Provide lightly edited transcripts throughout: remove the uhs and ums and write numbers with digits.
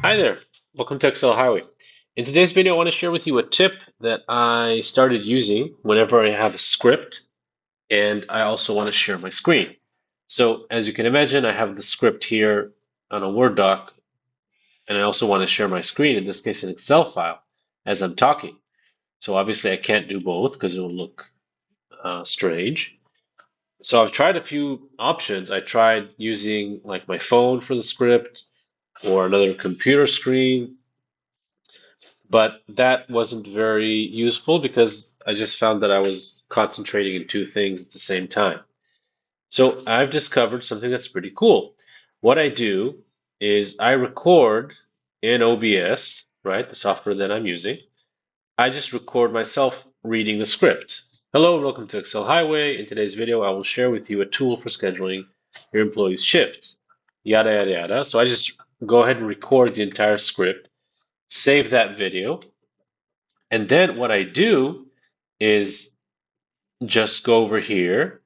Hi there, welcome to Excel Highway. In today's video, I want to share with you a tip that I started using whenever I have a script, and I also want to share my screen. So as you can imagine, I have the script here on a Word doc, and I also want to share my screen, in this case an Excel file, as I'm talking. So obviously I can't do both because it will look strange. So I've tried a few options. I tried using like my phone for the script or another computer screen. But that wasn't very useful because I just found that I was concentrating in two things at the same time. So I've discovered something that's pretty cool. What I do is I record in OBS, right, the software that I'm using. I just record myself reading the script. Hello, and welcome to Excel Highway. In today's video, I will share with you a tool for scheduling your employees' shifts, yada, yada, yada. So I just go ahead and record the entire script, save that video, and then what I do is just go over here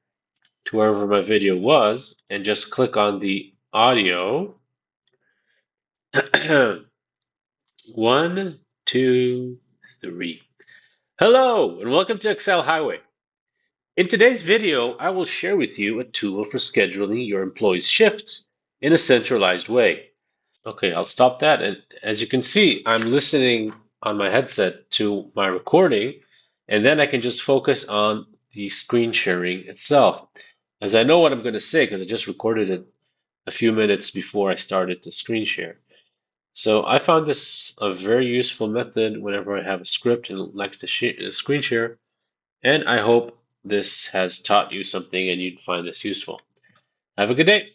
to wherever my video was and just click on the audio. One, two, three. Hello, and welcome to Excel Highway. In today's video, I will share with you a tool for scheduling your employees' shifts in a centralized way. Okay, I'll stop that. And as you can see, I'm listening on my headset to my recording, and then I can just focus on the screen sharing itself. As I know what I'm going to say, because I just recorded it a few minutes before I started to screen share. So I found this a very useful method whenever I have a script and like to screen share, and I hope this has taught you something and you'd find this useful. Have a good day.